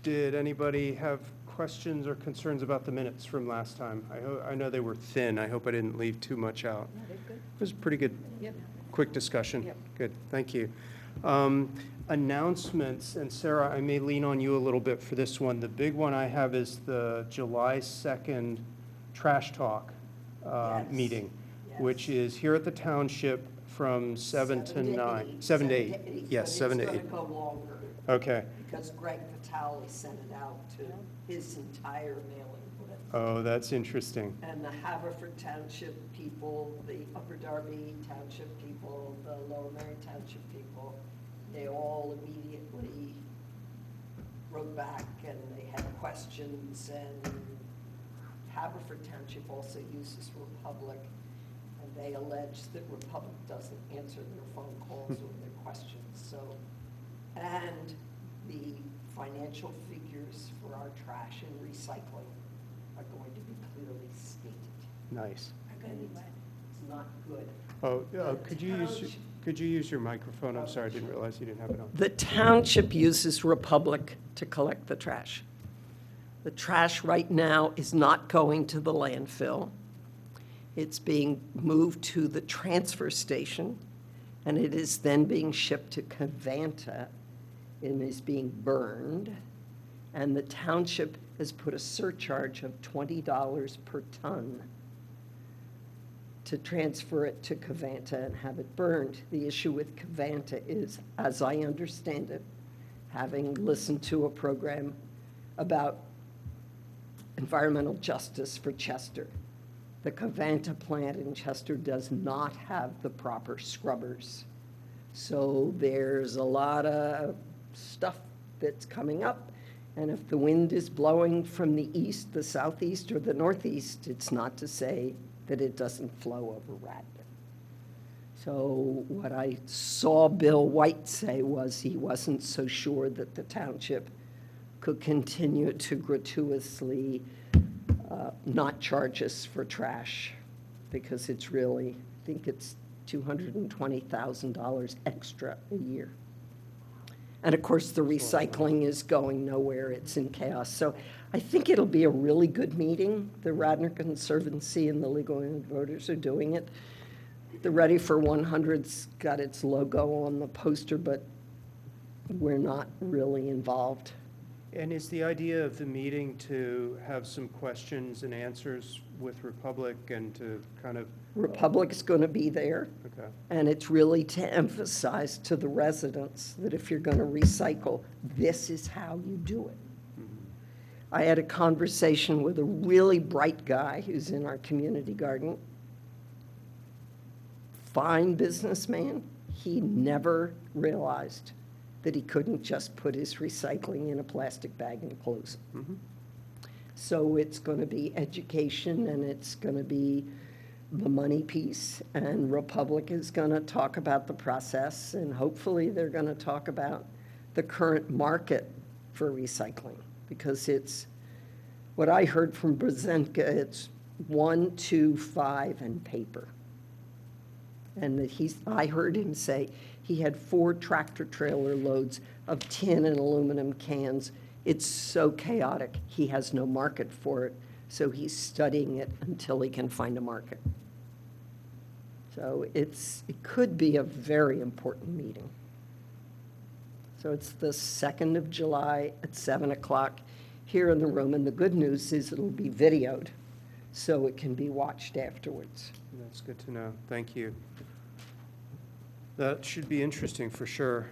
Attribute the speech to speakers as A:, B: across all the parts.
A: Did anybody have questions or concerns about the minutes from last time? I know they were thin. I hope I didn't leave too much out.
B: No, they're good.
A: It was a pretty good,
B: Yep.
A: quick discussion.
B: Yep.
A: Good, thank you. Announcements, and Sarah, I may lean on you a little bit for this one. The big one I have is the July 2nd Trash Talk
C: Yes.
A: meeting,
C: Yes.
A: which is here at the Township from 7 to 9. 7 to 8, yes, 7 to 8.
C: It's going to go longer
A: Okay.
C: because Greg Vitale sent it out to his entire mailing list.
A: Oh, that's interesting.
C: And the Haverford Township people, the Upper Darby Township people, the Lower Merion Township people, they all immediately wrote back and they had questions. And Haverford Township also uses Republic, and they allege that Republic doesn't answer their phone calls or their questions. So, and the financial figures for our trash and recycling are going to be clearly stated.
A: Nice.
C: And it's not good.
A: Oh,
C: The
A: could you use your microphone? I'm sorry, I didn't realize you didn't have it on.
C: The township uses Republic to collect the trash. The trash right now is not going to the landfill. It's being moved to the transfer station, and it is then being shipped to Covanta and is being burned. And the township has put a surcharge of $20 per ton to transfer it to Covanta and have it burned. The issue with Covanta is, as I understand it, having listened to a program about environmental justice for Chester, the Covanta plant in Chester does not have the proper scrubbers. So there's a lot of stuff that's coming up, and if the wind is blowing from the east, the southeast, or the northeast, it's not to say that it doesn't flow over Radnor. So what I saw Bill White say was he wasn't so sure that the township could continue to gratuitously not charge us for trash, because it's really, I think it's $220,000 extra a year. And of course, the recycling is going nowhere. It's in chaos. So I think it'll be a really good meeting. The Radnor Conservancy and the Legal Aid Voters are doing it. The Ready for 100's got its logo on the poster, but we're not really involved.
A: And is the idea of the meeting to have some questions and answers with Republic and to kind of?
C: Republic's going to be there.
A: Okay.
C: And it's really to emphasize to the residents that if you're going to recycle, this is how you do it. I had a conversation with a really bright guy who's in our community garden. Fine businessman. He never realized that he couldn't just put his recycling in a plastic bag and close it.
A: Mm-hmm.
C: So it's going to be education, and it's going to be the money piece, and Republic is going to talk about the process, and hopefully they're going to talk about the current market for recycling, because it's, what I heard from Brzezinska, it's 1, 2, 5, and paper. And that I heard him say he had 4 tractor trailer loads of tin and aluminum cans. It's so chaotic, he has no market for it, so he's studying it until he can find a market. So it could be a very important meeting. So it's the 2nd of July at 7 o'clock here in the room, and the good news is it'll be videoed, so it can be watched afterwards.
A: That's good to know. Thank you. That should be interesting for sure.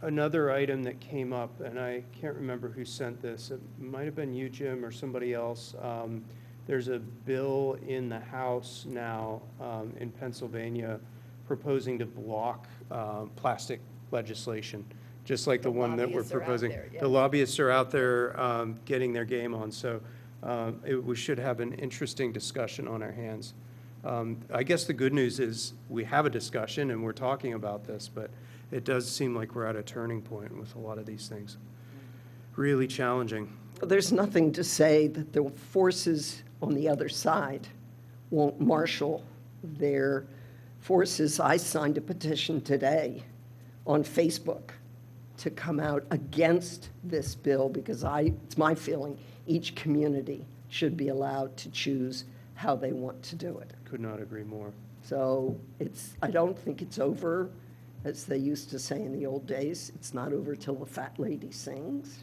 A: Another item that came up, and I can't remember who sent this, it might have been you, Jim, or somebody else. There's a bill in the House now in Pennsylvania proposing to block plastic legislation, just like the one that we're proposing. The lobbyists are out there getting their game on, so we should have an interesting discussion on our hands. I guess the good news is we have a discussion and we're talking about this, but it does seem like we're at a turning point with a lot of these things. Really challenging.
C: There's nothing to say that the forces on the other side won't marshal their forces. I signed a petition today on Facebook to come out against this bill, because it's my feeling each community should be allowed to choose how they want to do it.
A: Could not agree more.
C: So I don't think it's over, as they used to say in the old days. It's not over till the fat lady sings.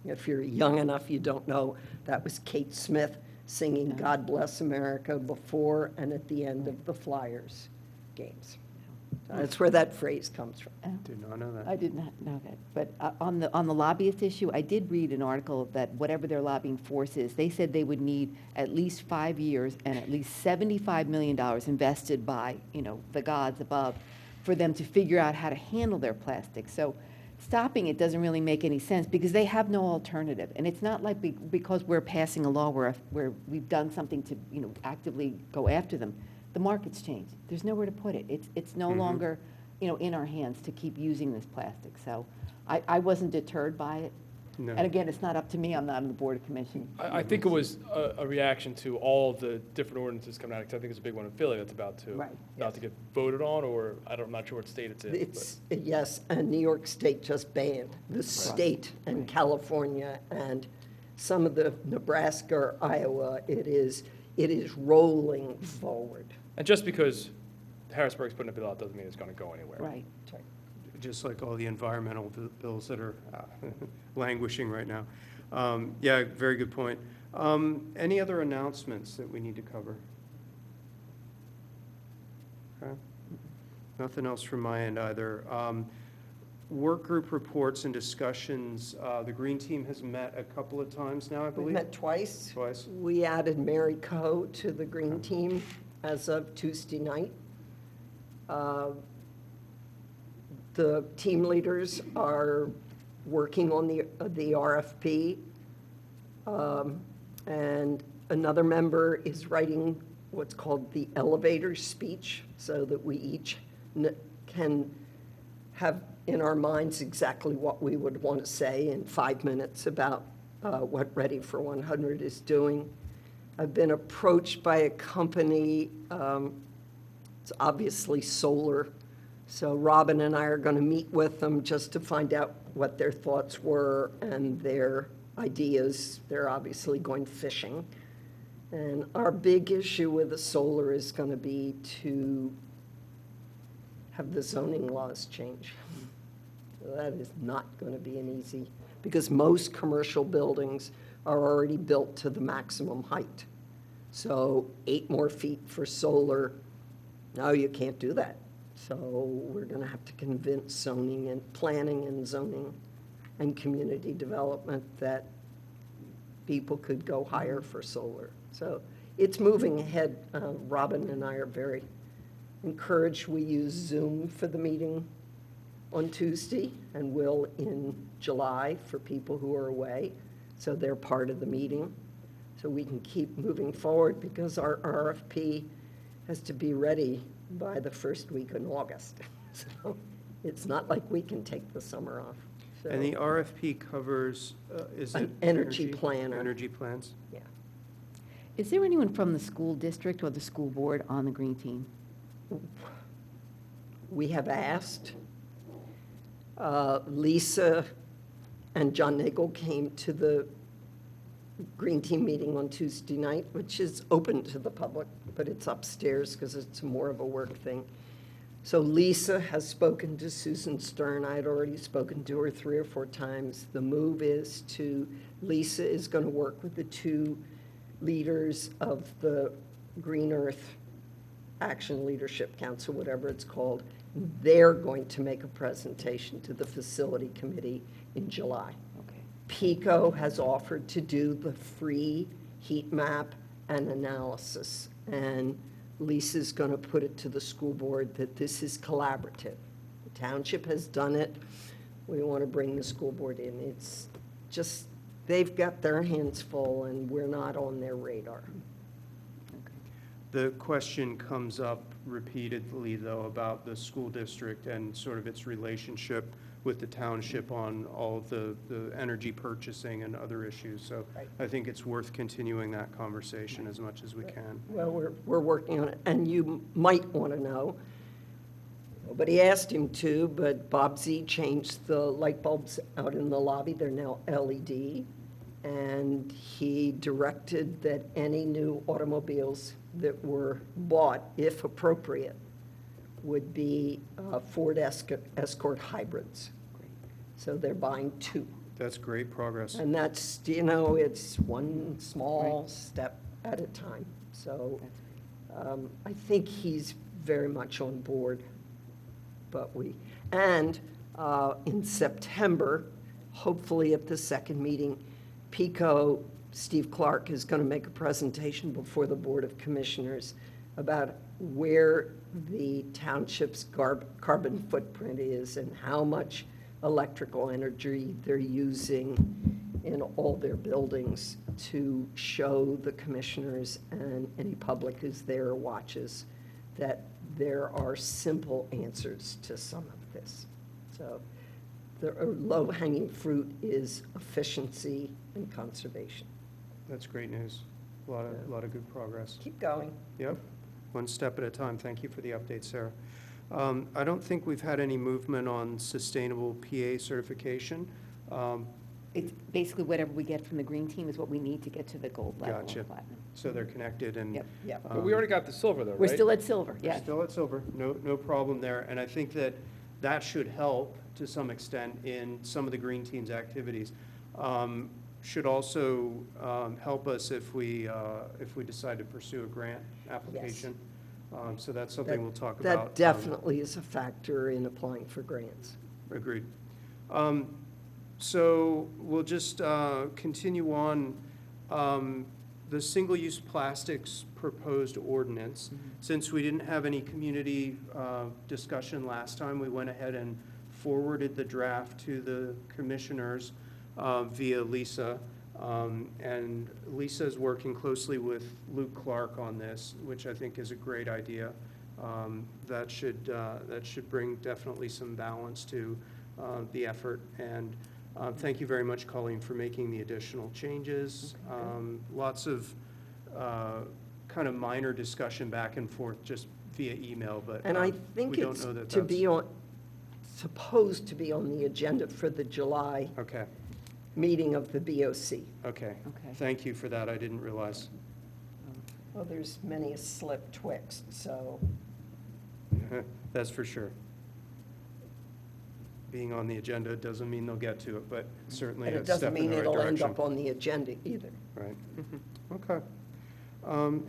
C: If you're young enough, you don't know, that was Kate Smith singing God Bless America before and at the end of the Flyers games. That's where that phrase comes from.
A: Did not know that.
B: I did not know that. But on the lobbyist issue, I did read an article that whatever their lobbying force is, they said they would need at least 5 years and at least $75 million invested by, the gods above for them to figure out how to handle their plastic. So stopping it doesn't really make any sense because they have no alternative. And it's not like because we're passing a law where we've done something to, actively go after them. The market's changed. There's nowhere to put it. It's no longer, in our hands to keep using this plastic. So I wasn't deterred by it.
A: No.
B: And again, it's not up to me. I'm not on the Board of Commission.
D: I think it was a reaction to all the different ordinances coming out, because I think it's a big one in Philly that's about to,
B: Right.
D: about to get voted on, or I'm not sure what state it's in.
C: Yes, and New York State just banned. The state and California and some of the Nebraska or Iowa, it is rolling forward.
D: And just because Harrisburg's putting a bill out doesn't mean it's going to go anywhere.
B: Right.
A: Just like all the environmental bills that are languishing right now. Yeah, very good point. Any other announcements that we need to cover? Okay. Nothing else from my end either. Work group reports and discussions. The Green Team has met a couple of times now, I
C: We
A: believe.
C: met twice.
A: Twice.
C: We added Mary Coe to the Green Team as of Tuesday night. The team leaders are working on the RFP, and another member is writing what's called the elevator speech, so that we each can have in our minds exactly what we would want to say in 5 minutes about what Ready for 100 is doing. I've been approached by a company, it's obviously solar, so Robin and I are going to meet with them just to find out what their thoughts were and their ideas. They're obviously going fishing. And our big issue with the solar is going to be to have the zoning laws change. That is not going to be an easy, because most commercial buildings are already built to the maximum height. So 8 more feet for solar, no, you can't do that. So we're going to have to convince zoning and planning and zoning and community development that people could go higher for solar. So it's moving ahead. Robin and I are very encouraged. We use Zoom for the meeting on Tuesday and will in July for people who are away. So they're part of the meeting. So we can keep moving forward, because our RFP has to be ready by the first week in August. So it's not like we can take the summer off. So,
A: And the RFP covers, is it?
C: An energy planner.
A: Energy plans?
C: yeah.
B: Is there anyone from the school district or the school board on the Green Team?
C: We have asked. Lisa and John Nagel came to the Green Team meeting on Tuesday night, which is open to the public, but it's upstairs because it's more of a work thing. So Lisa has spoken to Susan Stern. I had already spoken to her 3 or 4 times. The move is Lisa is going to work with the 2 leaders of the Green Earth Action Leadership Council, whatever it's called. They're going to make a presentation to the facility committee in July.
B: Okay.
C: PICO has offered to do the free heat map and analysis, and Lisa's going to put it to the school board that this is collaborative. The township has done it. We want to bring the school board in. It's just, they've got their hands full, and we're not on their radar.
A: The question comes up repeatedly, though, about the school district and sort of its relationship with the township on all of the energy purchasing and other issues. So
C: Right.
A: I think it's worth continuing that conversation as much as we can.
C: Well, we're working on it, and you might want to know, Nobody asked him to, but Bob Z changed the light bulbs out in the lobby. They're now LED. And he directed that any new automobiles that were bought, if appropriate, would be Ford Escort hybrids. So they're buying 2.
A: That's great progress.
C: And that's, it's one small step at a time. So I think he's very much on board. But in September, hopefully at the second meeting, PICO, Steve Clark, is going to make a presentation before the Board of Commissioners about where the township's carbon footprint is and how much electrical energy they're using in all their buildings, to show the commissioners and any public who's there or watches that there are simple answers to some of this. So the low-hanging fruit is efficiency and conservation.
A: That's great news. A lot of good progress.
C: Keep going.
A: Yep, one step at a time. Thank you for the update, Sarah. I don't think we've had any movement on sustainable PA certification.
B: It's basically whatever we get from the green team is what we need to get to the gold level
A: Gotcha.
B: of platinum.
A: So they're connected and.
B: Yep.
C: Yep.
D: But we already got the silver though, right?
B: We're still at silver,
A: We're
B: yes.
A: still at silver, no problem there. And I think that should help to some extent in some of the green team's activities. Should also help us if we decide to pursue a grant application. So that's something we'll talk about.
C: That definitely is a factor in applying for grants.
A: Agreed. So we'll just continue on. The single-use plastics proposed ordinance. Since we didn't have any community discussion last time, we went ahead and forwarded the draft to the commissioners via Lisa. And Lisa is working closely with Luke Clark on this, which I think is a great idea. That should bring definitely some balance to the effort. And thank you very much, Colleen, for making the additional changes. Lots of kind of minor discussion back and forth just via email, but
C: And I
A: we
C: think
A: don't
C: it's
A: know that
C: to
A: that's-
C: be on, supposed to be on the agenda for the July
A: Okay,
C: meeting of the BOC.
A: okay.
B: Okay.
A: Thank you for that. I didn't realize.
C: Well, there's many a slip twixt, so.
A: That's for sure. Being on the agenda doesn't mean they'll get to it, but certainly
C: And
A: a
C: it
A: step
C: doesn't
A: in
C: mean
A: the right
C: it'll end
A: direction.
C: up on the agenda either.
A: Right. Okay.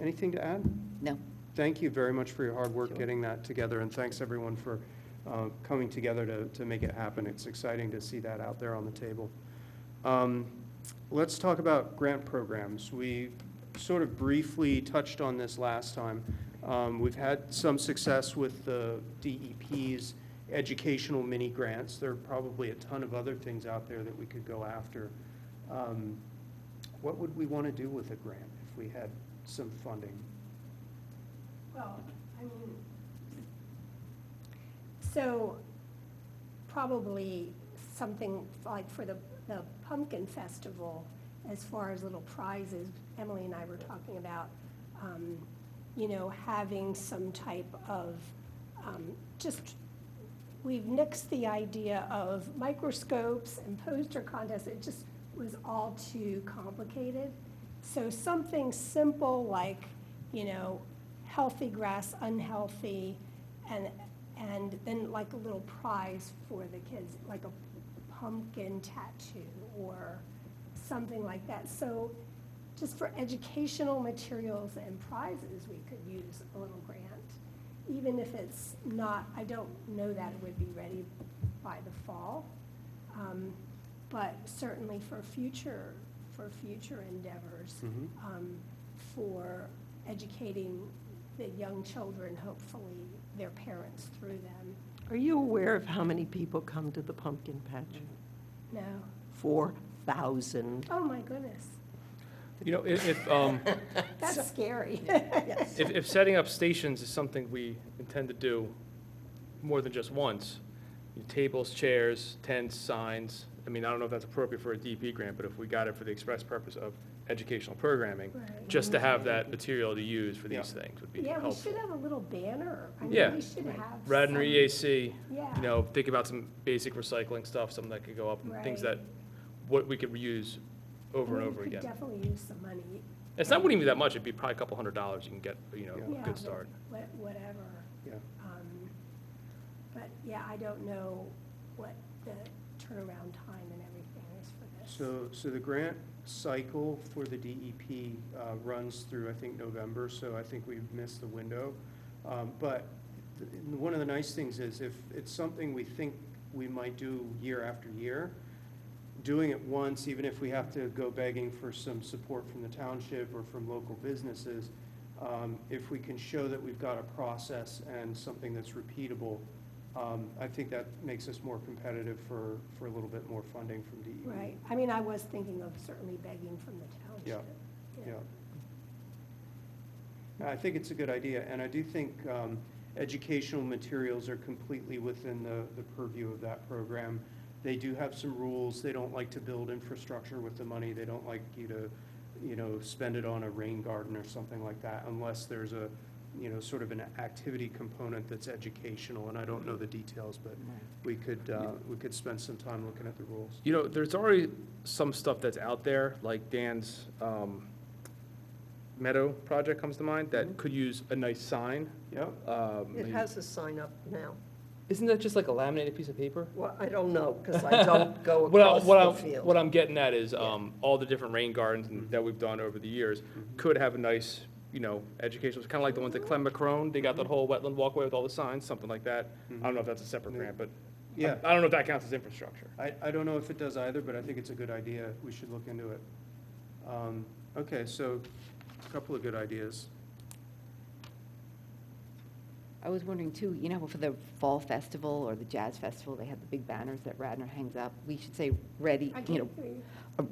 A: Anything to add?
B: No.
A: Thank you very much for your hard work getting that together, and thanks everyone for coming together to make it happen. It's exciting to see that out there on the table. Let's talk about grant programs. We sort of briefly touched on this last time. We've had some success with the DEP's educational mini grants. There are probably a ton of other things out there that we could go after. What would we want to do with a grant if we had some funding?
E: Well, I mean, so probably something like for the Pumpkin Festival, as far as little prizes, Emily and I were talking about, having some type of, we've nixed the idea of microscopes and poster contests. It just was all too complicated. So something simple like, healthy grass, unhealthy, and then like a little prize for the kids, like a pumpkin tattoo or something like that. So just for educational materials and prizes, we could use a little grant. Even if it's not, I don't know that it would be ready by the fall. But certainly for future endeavors, for educating the young children, hopefully their parents through them.
C: Are you aware of how many people come to the pumpkin patch?
E: No.
C: 4,000.
E: Oh, my goodness. That's scary.
D: If setting up stations is something we intend to do more than just once, tables, chairs, tents, signs, I mean, I don't know if that's appropriate for a DP grant, but if we got it for the express purpose of educational programming,
E: Right.
D: just to have that material to use for these
A: Yeah.
D: things would be
E: Yeah, we
D: helpful.
E: should have a little banner. I
D: Yeah.
E: mean, we should have
D: Radnor
E: some-
D: EAC,
E: Yeah.
D: you know, think about some basic recycling stuff, something that could go up, and things
E: Right.
D: that, what we could reuse over and over
E: We
D: again.
E: could definitely use some money.
D: It's not, wouldn't even be that much, it'd be probably a couple $100 you can get, you know,
A: Yeah.
D: a good start.
E: Whatever.
A: Yeah.
E: But, yeah, I don't know what the turnaround time and everything is for this.
A: So the grant cycle for the DEP runs through, I think, November, so I think we've missed the window. But one of the nice things is if it's something we think we might do year after year, doing it once, even if we have to go begging for some support from the township or from local businesses, if we can show that we've got a process and something that's repeatable, I think that makes us more competitive for a little bit more funding from DEP.
E: Right. I mean, I was thinking of certainly begging from the township.
A: Yeah. I think it's a good idea, and I do think educational materials are completely within the purview of that program. They do have some rules. They don't like to build infrastructure with the money. They don't like you to, you know, spend it on a rain garden or something like that unless there's a, you know, sort of an activity component that's educational, and I don't know the details, but we could spend some time looking at the rules.
D: You know, there's already some stuff that's out there, like Dan's Meadow project comes to mind, that could use a nice sign.
A: Yep.
C: It has a sign up now.
D: Isn't that just like a laminated piece of paper?
C: Well, I don't know, because I don't go
D: What
C: across the
D: what
C: field.
D: I'm getting at is, all the different rain gardens that we've done over the years could have a nice, you know, educational, it's kind of like the ones at Clem McCrone, they got that whole wetland walkway with all the signs, something like that. I don't know if that's a separate grant, but
A: Yeah.
D: I don't know if that counts as infrastructure.
A: I don't know if it does either, but I think it's a good idea. We should look into it. Okay, so a couple of good ideas.
B: I was wondering too, you know, for the fall festival or the jazz festival, they have the big banners that Radnor hangs up. We should say ready,
E: I
B: you
E: can't
B: know,
E: hear you.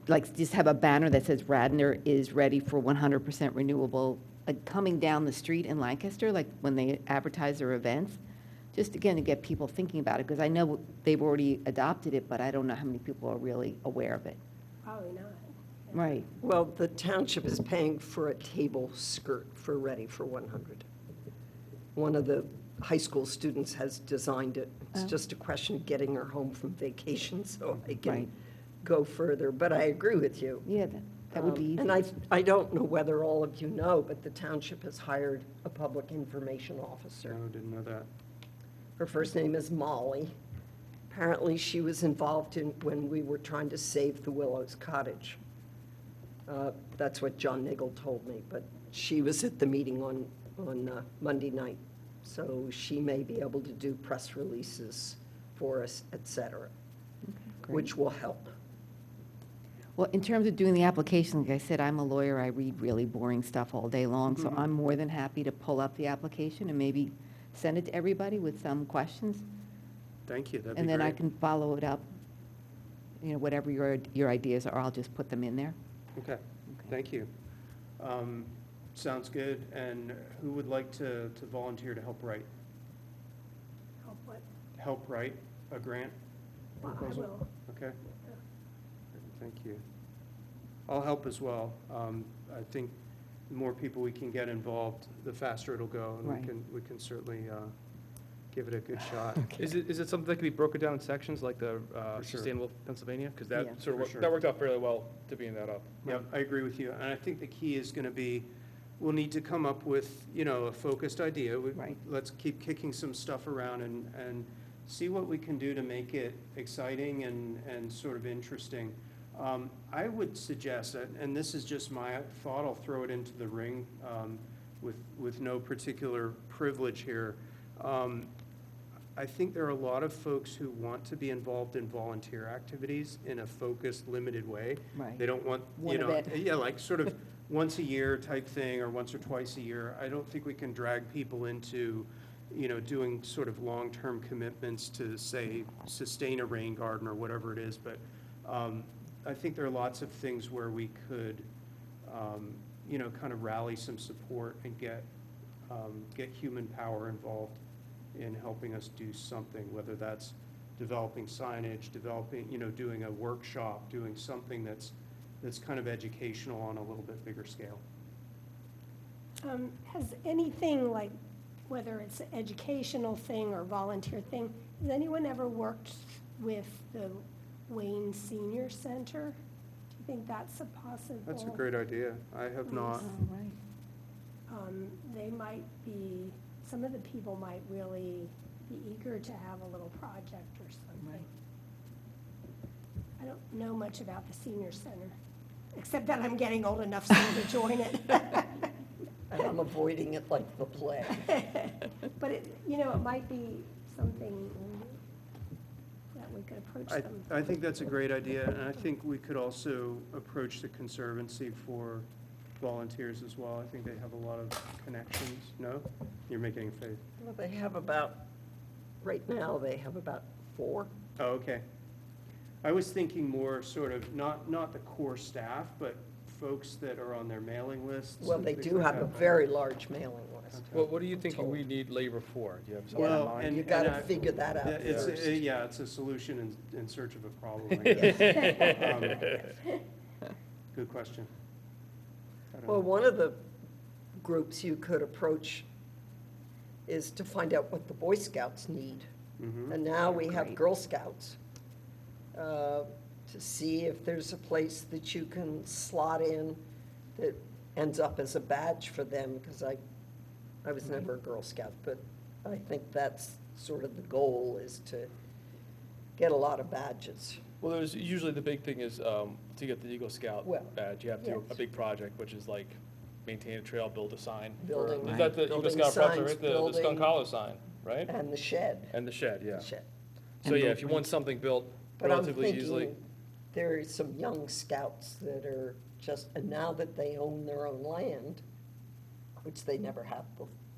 B: like just have a banner that says Radnor is ready for 100% renewable, like coming down the street in Lancaster, like when they advertise their events. Just again, to get people thinking about it, because I know they've already adopted it, but I don't know how many people are really aware of it.
E: Probably not.
B: Right.
C: Well, the township is paying for a table skirt for Ready for 100. One of the high school students has designed it. It's
B: Oh.
C: just a question of getting her home from vacation so I
B: Right.
C: can go further. But I agree with you.
B: Yeah, that would be easy.
C: And I don't know whether all of you know, but the township has hired a public information officer.
A: No, didn't know that.
C: Her first name is Molly. Apparently, she was involved in when we were trying to save the Willows Cottage. That's what John Niggle told me, but she was at the meeting on Monday night. So she may be able to do press releases for us, et cetera,
B: Great.
C: which will help.
B: Well, in terms of doing the application, like I said, I'm a lawyer. I read really boring stuff all day long, so I'm more than happy to pull up the application and maybe send it to everybody with some questions.
A: Thank you, that'd be
B: And then I
A: great.
B: can follow it up, you know, whatever your ideas are, I'll just put them in there.
A: Okay, thank you. Sounds good, and who would like to volunteer to help write?
E: Help what?
A: Help write a grant
E: Well, I
A: proposal?
E: will.
A: Okay. Thank you. I'll help as well. I think the more people we can get involved, the faster it'll go, and
B: Right.
A: we can certainly give it a good shot.
D: Is it something that could be broken down in sections, like the
A: For sure.
D: Sustainable Pennsylvania? Because
B: Yeah.
D: that
A: For sure.
D: that worked out fairly well to being that up.
A: Yep, I agree with you, and I think the key is gonna be, we'll need to come up with, you know, a focused idea.
B: Right.
A: Let's keep kicking some stuff around and see what we can do to make it exciting and sort of interesting. I would suggest, and this is just my thought, I'll throw it into the ring with no particular privilege here. I think there are a lot of folks who want to be involved in volunteer activities in a focused, limited way.
B: Right.
A: They don't want,
B: One
A: you know,
B: event.
A: yeah, like sort of once a year type thing, or once or twice a year. I don't think we can drag people into, you know, doing sort of long-term commitments to, say, sustain a rain garden or whatever it is. But I think there are lots of things where we could, you know, kind of rally some support and get human power involved in helping us do something, whether that's developing signage, you know, doing a workshop, doing something that's that's kind of educational on a little bit bigger scale.
E: Has anything like, whether it's an educational thing or volunteer thing, has anyone ever worked with the Wayne Senior Center? Do you think that's a possible?
A: That's a great idea. I have not.
B: Oh, right.
E: They might be, some of the people might really be eager to have a little project or something.
B: Right.
E: I don't know much about the senior center, except that I'm getting old enough soon to join it.
C: And I'm avoiding it like the plague.
E: But it, it might be something that we could approach them.
A: I think that's a great idea, and I think we could also approach the Conservancy for volunteers as well. I think they have a lot of connections. No? You're making a face.
C: Well, they have about, right now, they have about 4.
A: Oh, okay. I was thinking more sort of, not the core staff, but folks that are on their mailing lists.
C: Well,
A: and
C: they
A: things
C: do
A: like
C: have a
A: that.
C: very large mailing list.
D: What do you think we need labor for? Do you have something in
A: Well,
D: mind?
A: and
C: You gotta
A: I-
C: figure that out
A: Yeah,
C: first.
A: it's a solution in search of a problem, I guess. Good question. I don't
C: Well,
A: know.
C: one of the groups you could approach is to find out what the Boy Scouts need.
A: Mhm.
C: And now we have
B: Great.
C: Girl Scouts, to see if there's a place that you can slot in that ends up as a badge for them, because I was never a Girl Scout, but I think that's sort of the goal, is to get a lot of badges.
D: Well, there's, usually the big thing is, to get the Eagle Scout
C: Well,
D: badge, you have to do a
C: yes.
D: big project, which is like maintain a trail, build a sign.
C: Building-
D: Is that the Eagle
C: building
D: Scout project,
C: signs,
D: right? The Skunk
C: building-
D: Hollow sign, right?
C: And the shed.
D: And the shed, yeah.
C: The shed.
D: So, yeah, if you want something built
C: But I'm
D: relatively easily.
C: thinking, there are some young scouts that are just, and now that they own their own land, which they never have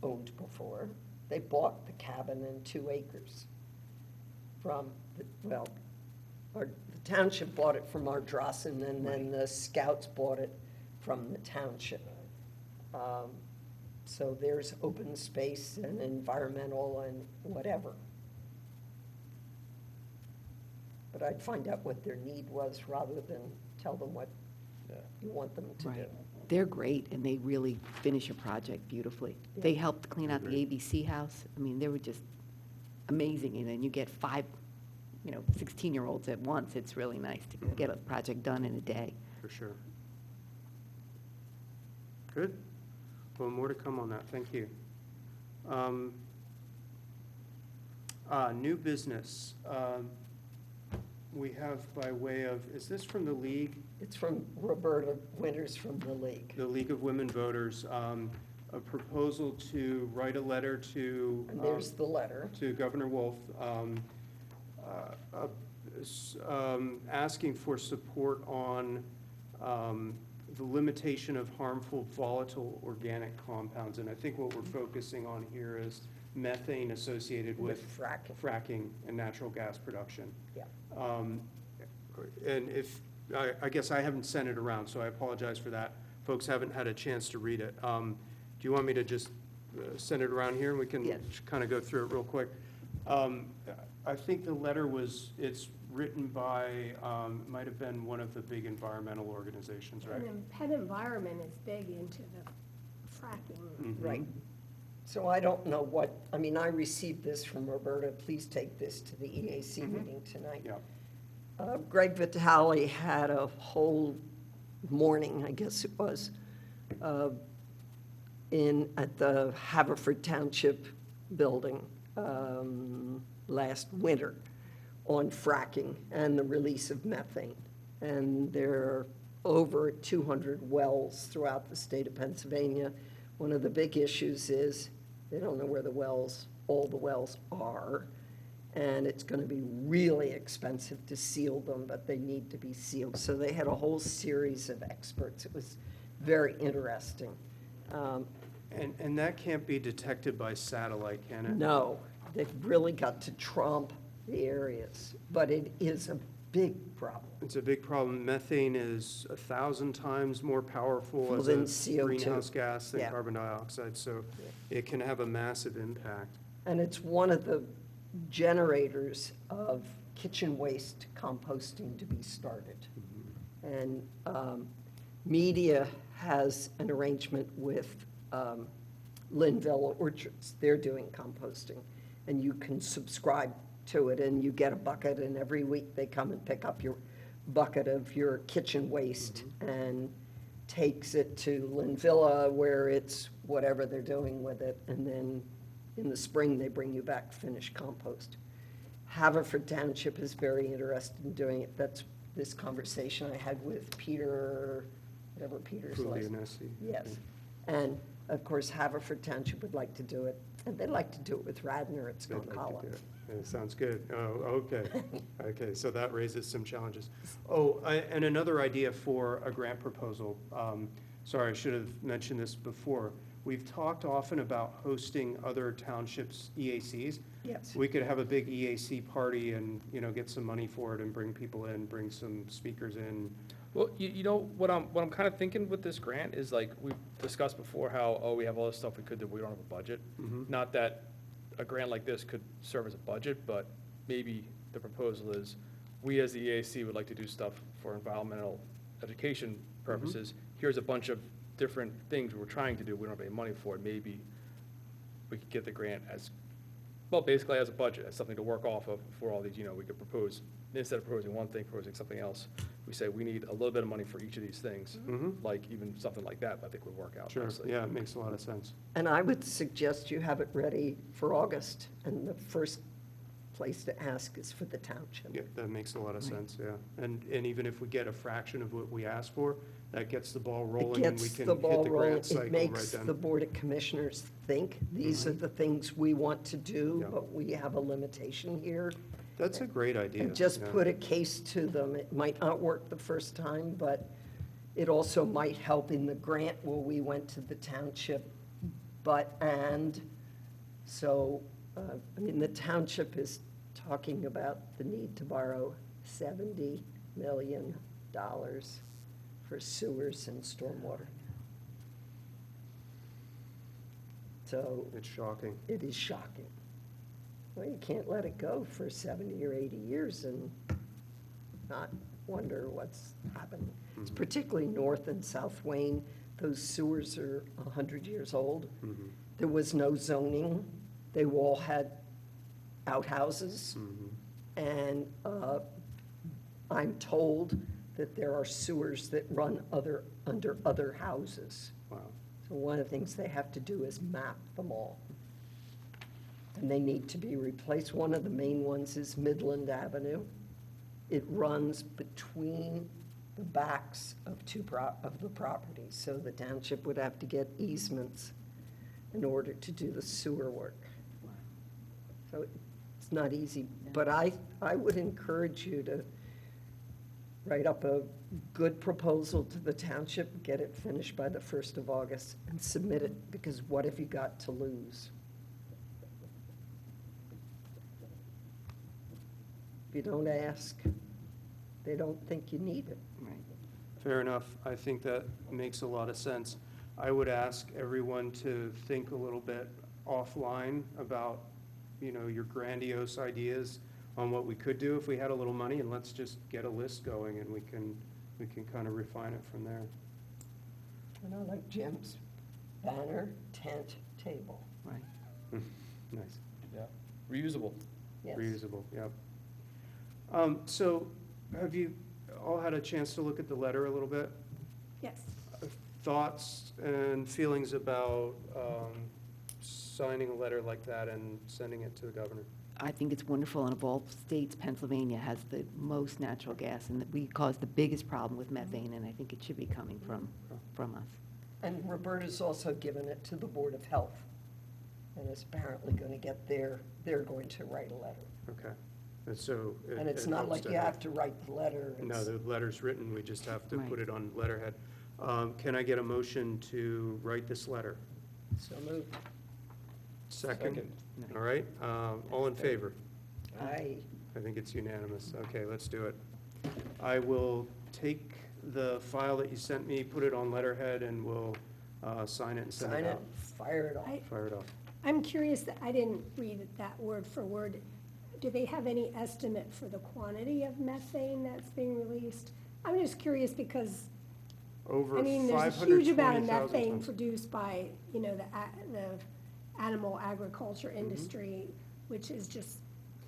C: owned before, they bought the cabin and 2 acres from, the township bought it from Ardrossan, and then the scouts bought it from the township. So there's open space and environmental and whatever. But I'd find out what their need was rather than tell them what
D: Yeah.
C: you want them to do.
B: Right. They're great, and they really finish a project beautifully. They helped clean out the ABC house. I mean, they were just amazing, and then you get 5, 16-year-olds at once. It's really nice to get a project done in a day.
A: For sure. Good. Well, more to come on that. Thank you. New business. We have by way of, is this from the League?
C: It's from Roberta Winters from the League.
A: The League of Women Voters, a proposal to write a letter to.
C: And there's the letter.
A: To Governor Wolf, asking for support on the limitation of harmful volatile organic compounds. And I think what we're focusing on here is methane associated with fracking and natural gas production.
C: Yeah.
A: And if, I guess I haven't sent it around, so I apologize for that. Folks haven't had a chance to read it. Do you want me to just send it around here and we can
B: Yes.
A: kind of go through it real quick? I think the letter it's written by, might have been one of the big environmental organizations, right?
E: And then Penn Environment is big into the fracking.
A: Mhm.
C: Right. So I don't know what, I mean, I received this from Roberta. Please take this to the EAC meeting tonight.
A: Yeah.
C: Greg Vitale had a whole morning, I guess it was, at the Haverford Township building last winter on fracking and the release of methane. And there are over 200 wells throughout the state of Pennsylvania. One of the big issues is they don't know where all the wells are. And it's going to be really expensive to seal them, but they need to be sealed. So they had a whole series of experts. It was very interesting.
A: And that can't be detected by satellite, can it?
C: No, they've really got to trump the areas, but it is a big problem.
A: It's a big problem. Methane is 1,000 times more powerful as
C: Than
A: a
C: CO2.
A: greenhouse gas than
C: Yeah.
A: carbon dioxide, so it can have a massive impact.
C: And it's one of the generators of kitchen waste composting to be started. And Media has an arrangement with Linville Orchards. They're doing composting. And you can subscribe to it, and you get a bucket, and every week they come and pick up your bucket of your kitchen waste and takes it to Linvilla, where it's whatever they're doing with it. And then in the spring, they bring you back finished compost. Haverford Township is very interested in doing it. That's this conversation I had with Peter, whatever Peter's last.
A: Puglianesi.
C: Yes. And of course, Haverford Township would like to do it, and they'd like to do it with Radnor at
A: They'd like to
C: Skonkala.
A: do it. Yeah, sounds good. Oh, okay. Okay, so that raises some challenges. Oh, and another idea for a grant proposal. Sorry, I should have mentioned this before. We've talked often about hosting other townships' EACs.
C: Yes.
A: We could have a big EAC party and, get some money for it and bring people in, bring some speakers in.
D: Well, you know, what I'm kind of thinking with this grant is like, we've discussed before how, we have all this stuff we could do, we don't have a budget. Not that a grant like this could serve as a budget, but maybe the proposal is, we as the EAC would like to do stuff for environmental education purposes. Here's a bunch of different things we're trying to do, we don't have any money for it, maybe we could get the grant as, well, basically as a budget, as something to work off of for all these, we could propose, instead of proposing one thing, proposing something else, we say we need a little bit of money for each of these things. Like even something like that, I think would work out
A: Sure,
D: nicely.
A: yeah, it makes a lot of sense.
C: And I would suggest you have it ready for August, and the first place to ask is for the township.
A: Yeah, that makes a lot of sense, yeah. And even if we get a fraction of what we ask for, that gets the ball
C: It
A: rolling and we
C: gets
A: can
C: the
A: hit
C: ball
A: the
C: rolling.
A: grant cycle
C: It
A: right
C: makes
A: then.
C: the Board of Commissioners think, these are the things we want to do,
A: Yeah.
C: but we have a limitation here.
A: That's a great idea.
C: And just
A: yeah.
C: put a case to them. It might not work the first time, but it also might help in the grant where we went to the township. So, the township is talking about the need to borrow $70 million for sewers and stormwater. So
A: It's shocking.
C: it is shocking. Well, you can't let it go for 70 or 80 years and not wonder what's happening. It's particularly North and South Wayne. Those sewers are 100 years old. There was no zoning. They all had outhouses. And I'm told that there are sewers that run under other houses.
A: Wow.
C: So one of the things they have to do is map them all. And they need to be replaced. One of the main ones is Midland Avenue. It runs between the backs of of the properties. So the township would have to get easements in order to do the sewer work. So it's not easy. But I would encourage you to write up a good proposal to the township, get it finished by the 1st of August, and submit it, because what have you got to lose? If you don't ask, they don't think you need it.
B: Right.
A: Fair enough. I think that makes a lot of sense. I would ask everyone to think a little bit offline about, your grandiose ideas on what we could do if we had a little money, and let's just get a list going and we can kind of refine it from there.
C: And I like Jim's banner, tent, table.
B: Right.
A: Nice.
D: Yeah, reusable.
C: Yes.
A: Reusable, yep. So have you all had a chance to look at the letter a little bit?
E: Yes.
A: Thoughts and feelings about signing a letter like that and sending it to the governor?
B: I think it's wonderful, and of all states, Pennsylvania has the most natural gas, and that we cause the biggest problem with methane, and I think it should be coming from us.
C: And Roberta's also given it to the Board of Health, and is apparently going to get they're going to write a letter.
A: Okay. And so.
C: And it's
A: it
C: not
A: helps
C: like
A: to
C: you have to write the letter.
A: No,
C: It's-
A: the letter's written, we just have to
B: Right.
A: put it on letterhead. Can I get a motion to write this letter?
C: So moved.
A: Second? All right, all in favor?
C: I
A: I think it's unanimous. Okay, let's do it. I will take the file that you sent me, put it on letterhead, and we'll sign it and send
C: sign
A: it
C: it,
A: out.
C: fire it off.
A: Fire it off.
E: I'm curious, that I didn't read that word for word. Do they have any estimate for the quantity of methane that's being released? I'm just curious because,
A: Over
E: I mean, there's a huge amount of
A: 520,000
E: methane
A: tons.
E: produced by, the animal agriculture industry, which is just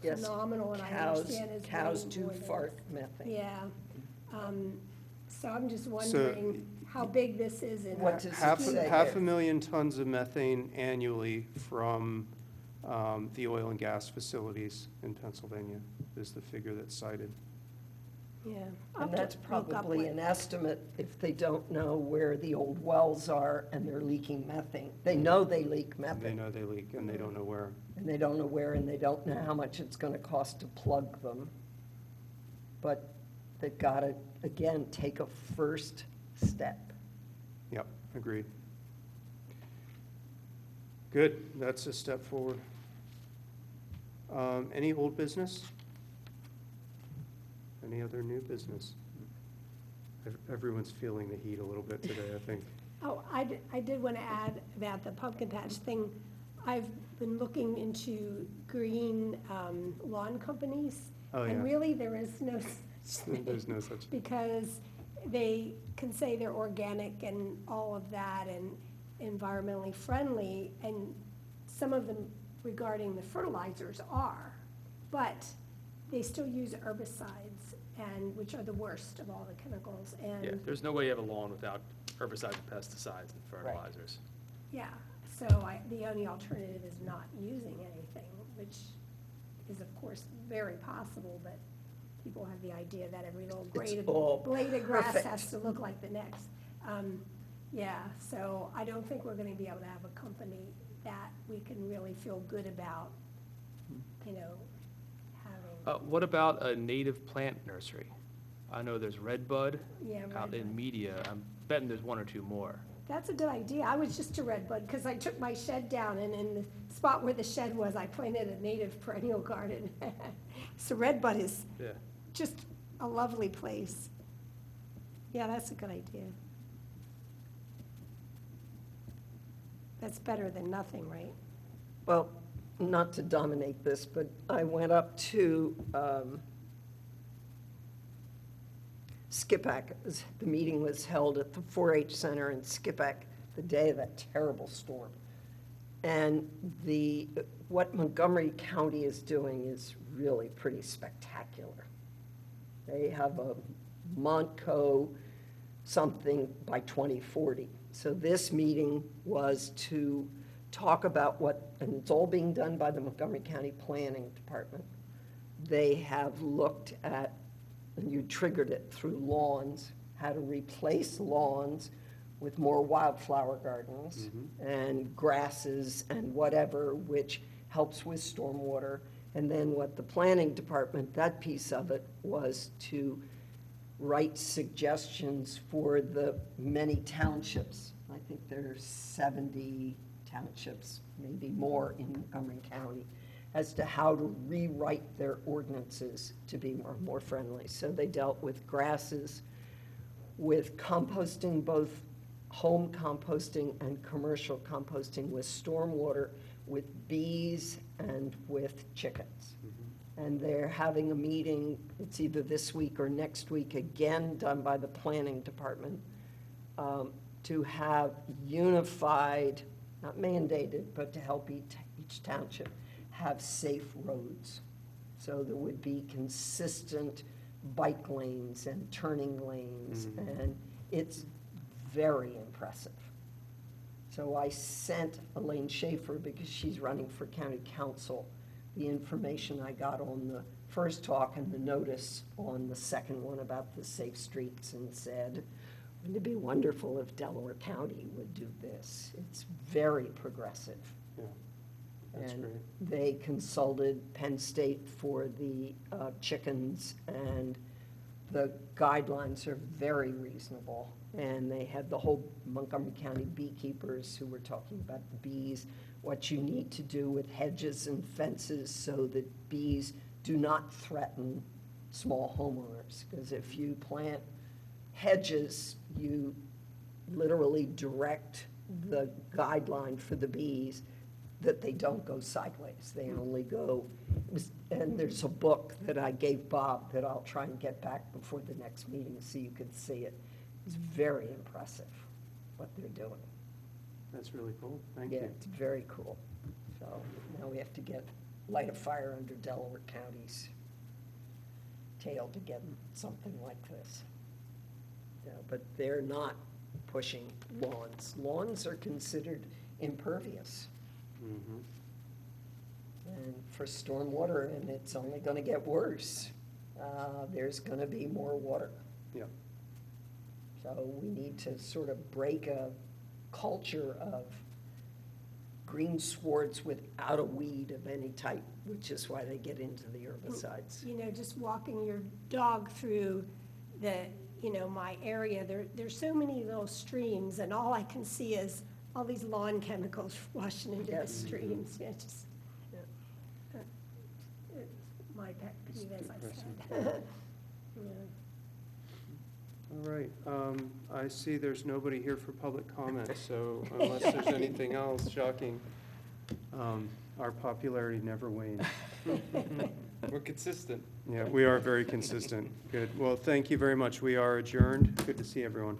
C: Yes,
E: phenomenal, and I
C: cows,
E: understand is
C: cows
E: way
C: do
E: more than-
C: fart methane.
E: Yeah. So I'm just wondering how big this is in.
C: What does it
A: Half,
C: say
A: half
C: here?
A: a million tons of methane annually from the oil and gas facilities in Pennsylvania is the figure that's cited.
E: Yeah. I'll
C: And
E: have to
C: that's
E: look up
C: probably
E: what-
C: an estimate if they don't know where the old wells are and they're leaking methane. They know they leak
A: They
C: methane,
A: know they leak and they don't know where.
C: and they don't know where, and they don't know how much it's gonna cost to plug them. But they've gotta, again, take a first step.
A: Yep, agreed. Good, that's a step forward. Any old business? Any other new business? Everyone's feeling the heat a little bit today, I think.
E: Oh, I did want to add about the pumpkin patch thing. I've been looking into green lawn companies.
A: Oh,
E: And
A: yeah.
E: really, there is no such thing.
A: There's no such,
E: Because they can say they're organic and all of that and environmentally friendly, and some of them regarding the fertilizers are, but they still use herbicides, and, which are the worst of all the chemicals, and.
D: Yeah, there's no way you have a lawn without herbicides and pesticides and fertilizers.
E: Yeah, so the only alternative is not using anything, which is of course very possible, but people have the idea that every little
C: all
E: blade of grass
C: perfect.
E: has to look like the next. Yeah, so I don't think we're gonna be able to have a company that we can really feel good about, having.
D: What about a native plant nursery? I know there's Redbud
E: Yeah,
D: out in
E: Redbud.
D: Media. I'm betting there's one or two more.
E: That's a good idea. I was just to Redbud, because I took my shed down, and in the spot where the shed was, I planted a native perennial garden. So Redbud is
D: Yeah.
E: just a lovely place. Yeah, that's a good idea. That's better than nothing, right?
C: Well, not to dominate this, but I went up to Skipack. The meeting was held at the 4-H Center in Skipack the day of that terrible storm. And what Montgomery County is doing is really pretty spectacular. They have a Montco something by 2040. So this meeting was to talk about and it's all being done by the Montgomery County Planning Department. They have looked at, and you triggered it through lawns, how to replace lawns with more wildflower gardens and grasses and whatever, which helps with stormwater. And then what the planning department, that piece of it, was to write suggestions for the many townships. I think there's 70 townships, maybe more in Montgomery County, as to how to rewrite their ordinances to be more friendly. So they dealt with grasses, with composting, both home composting and commercial composting, with stormwater, with bees, and with chickens. And they're having a meeting, it's either this week or next week, again done by the planning department, to have unified, not mandated, but to help each township have safe roads. So there would be consistent bike lanes and turning lanes, and it's very impressive. So I sent Elaine Schaefer, because she's running for county council, the information I got on the first talk and the notice on the second one about the safe streets, and said, wouldn't it be wonderful if Delaware County would do this? It's very progressive.
A: yeah, that's
C: And
A: great.
C: they consulted Penn State for the chickens, and the guidelines are very reasonable. And they had the whole Montgomery County beekeepers who were talking about the bees, what you need to do with hedges and fences so that bees do not threaten small homeowners. Because if you plant hedges, you literally direct the guideline for the bees that they don't go sideways. They only go And there's a book that I gave Bob that I'll try and get back before the next meeting so you can see it. It's very impressive what they're doing.
A: That's really cool, thank
C: Yeah,
A: you.
C: it's very cool. So now we have to light a fire under Delaware County's tail to get something like this. Yeah, but they're not pushing lawns. Lawns are considered impervious.
A: Mhm.
C: And for stormwater, and it's only going to get worse. There's going to be more water.
A: Yeah,
C: So we need to sort of break a culture of green swards without a weed of any type, which is why they get into the herbicides.
E: You know, just walking your dog through my area, there's so many little streams, and all I can see is all these lawn chemicals washing into the
C: Yes.
E: streams. Yeah, just,
C: Yeah.
E: it's my pet
A: It's
E: peeve, as I
A: depressing.
E: said. Yeah.
A: all right. I see there's nobody here for public comment, so unless there's anything else shocking, our popularity never wanes.
D: We're consistent.
A: Yeah, we are very consistent. Good. Well, thank you very much. We are adjourned. Good to see everyone.